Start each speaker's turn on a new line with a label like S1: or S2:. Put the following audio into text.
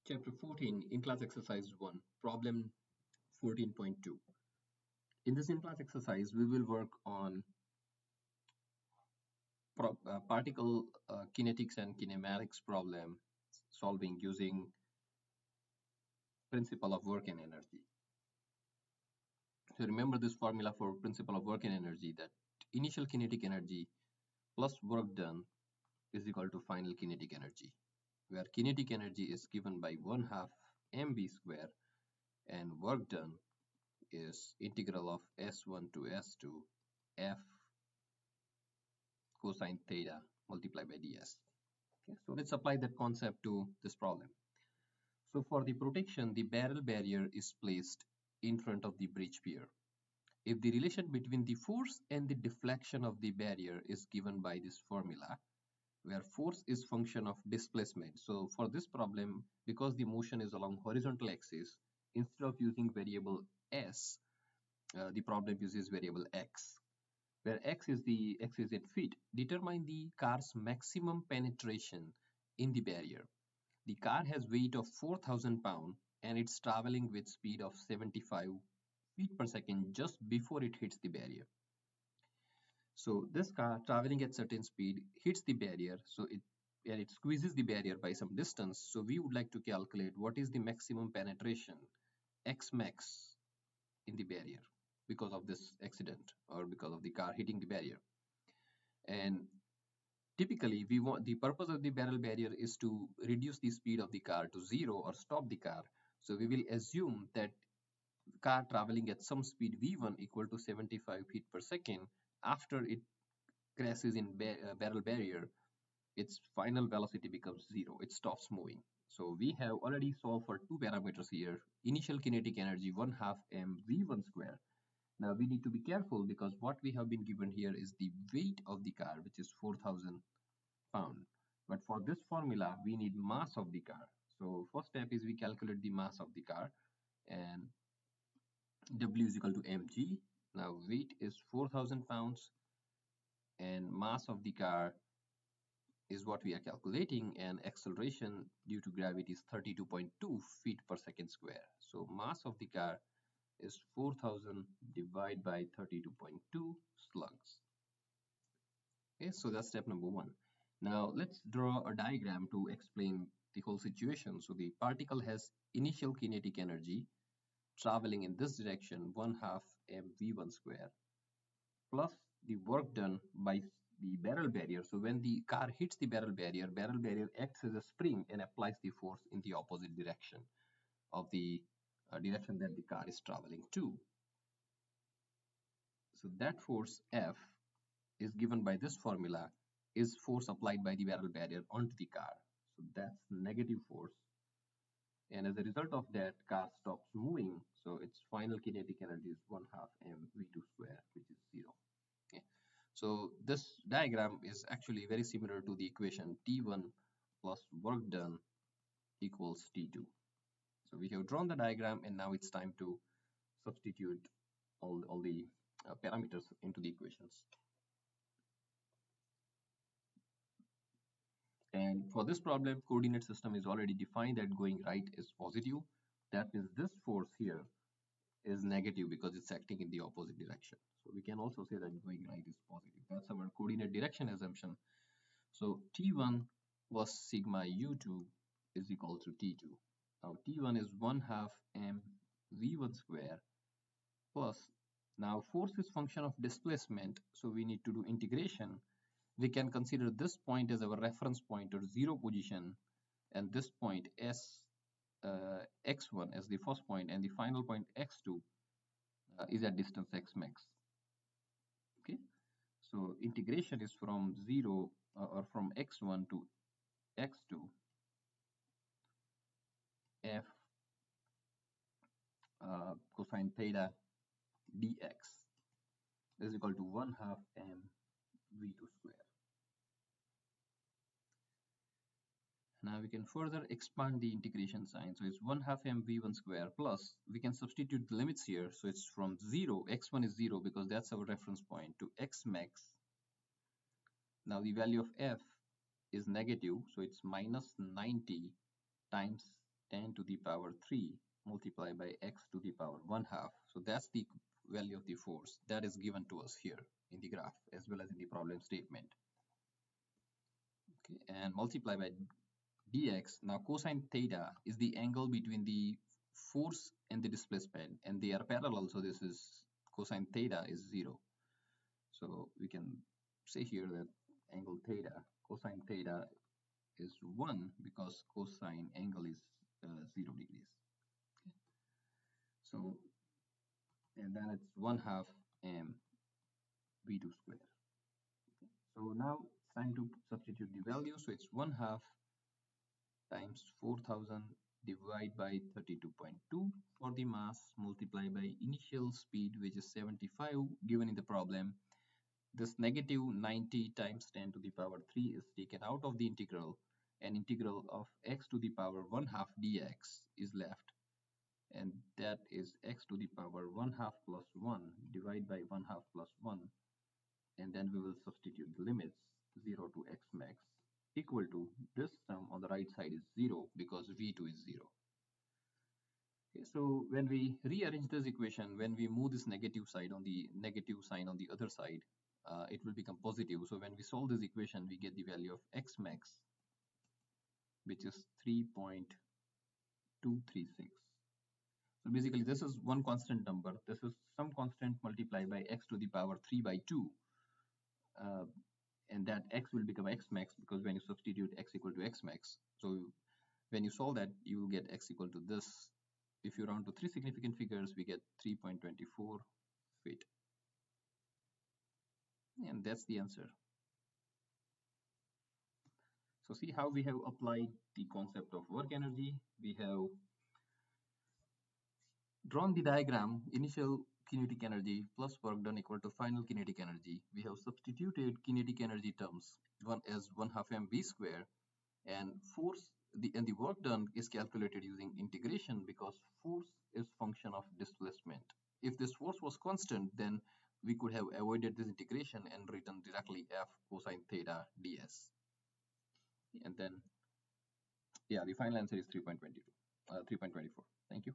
S1: Chapter 14 in class exercise 1, problem 14.2. In this in class exercise, we will work on particle kinetics and kinematics problem solving using principle of work and energy. So remember this formula for principle of work and energy, that initial kinetic energy plus work done is equal to final kinetic energy, where kinetic energy is given by 1/2 mv square and work done is integral of S1 to S2 f cosine theta multiplied by ds. Okay, so let's apply that concept to this problem. So for the protection, the barrel barrier is placed in front of the bridge pier. If the relation between the force and the deflection of the barrier is given by this formula, where force is function of displacement. So for this problem, because the motion is along horizontal axis, instead of using variable s, the problem uses variable x, where x is in feet. Determine the car's maximum penetration in the barrier. The car has weight of 4,000 pounds and it's traveling with speed of 75 feet per second just before it hits the barrier. So this car traveling at certain speed hits the barrier, so it squeezes the barrier by some distance. So we would like to calculate what is the maximum penetration, x max, in the barrier because of this accident or because of the car hitting the barrier. And typically we want, the purpose of the barrel barrier is to reduce the speed of the car to zero or stop the car. So we will assume that car traveling at some speed v1 equal to 75 feet per second, after it crashes in barrel barrier, its final velocity becomes zero, it stops moving. So we have already solved for two parameters here: initial kinetic energy 1/2 mv1 square. Now we need to be careful because what we have been given here is the weight of the car, which is 4,000 pound. But for this formula, we need mass of the car. So first step is we calculate the mass of the car, and W is equal to mg. Now weight is 4,000 pounds and mass of the car is what we are calculating, and acceleration due to gravity is 32.2 feet per second square. So mass of the car is 4,000 divided by 32.2 slugs. Okay, so that's step number one. Now let's draw a diagram to explain the whole situation. So the particle has initial kinetic energy traveling in this direction 1/2 mv1 square plus the work done by the barrel barrier. So when the car hits the barrel barrier acts as a spring and applies the force in the opposite direction of the direction that the car is traveling to. So that force F is given by this formula is force applied by the barrel barrier onto the car. So that's negative force. And as a result of that, car stops moving. So its final kinetic energy is 1/2 mv2 square, which is zero. Okay. So this diagram is actually very similar to the equation T1 plus work done equals T2. So we have drawn the diagram, and now it's time to substitute all the parameters into the equations. And for this problem, coordinate system is already defined that going right is positive. That means this force here is negative because it's acting in the opposite direction. So we can also say that going right is positive. That's our coordinate direction assumption. So T1 plus sigma U2 is equal to T2. Now T1 is 1/2 mv1 square plus, now force is function of displacement, so we need to do integration. We can consider this point as our reference point or zero position, and this point s x1 as the first point, and the final point x2 is at distance x max. Okay, so integration is from 0 or from x1 to x2 f cosine theta dx is equal to 1/2 mv2 square. Now we can further expand the integration sign. So it's 1/2 mv1 square plus, we can substitute the limits here. So it's from 0, x1 is 0 because that's our reference point, to x max. Now the value of f is negative, so it's minus 90 times 10 to the power 3 multiplied by x to the power 1 half. So that's the value of the force that is given to us here in the graph as well as in the problem statement. Okay, and multiply by dx. Now cosine theta is the angle between the force and the displacement, and they are parallel, so this is cosine theta is 0. So we can say here that angle theta, cosine theta is 1 because cosine angle is 0 degrees. Okay. So, and then it's 1 half m v2 square. Okay. So now it's time to substitute the value. So it's 1 half times 4000 divided by 32.2 for the mass multiplied by initial speed, which is 75 given in the problem. This negative 90 times 10 to the power 3 is taken out of the integral, and integral of x to the power 1 half dx is left, and that is x to the power 1 half plus 1 divided by 1 half plus 1, and then we will substitute the limits 0 to x max equal to this term on the right side is 0 because v2 is 0. Okay, so when we rearrange this equation, when we move this negative side on the negative sign on the other side, it will become positive. So when we solve this equation, we get the value of x max, which is 3.236. So basically, this is one constant number. This is some constant multiplied by x to the power 3 by 2. And that x will become x max because when you substitute x equal to x max. So when you solve that, you will get x equal to this. If you round to three significant figures, we get 3.24 feet. And that's the answer. So see how we have applied the concept of work energy. We have drawn the diagram, initial kinetic energy plus work done equal to final kinetic energy. We have substituted kinetic energy terms, one as 1 half mv square, and the work done is calculated using integration because force is function of displacement. If this force was constant, then we could have avoided this integration and written directly f cosine theta ds. And then, yeah, the final answer is 3.22, 3.24. Thank you.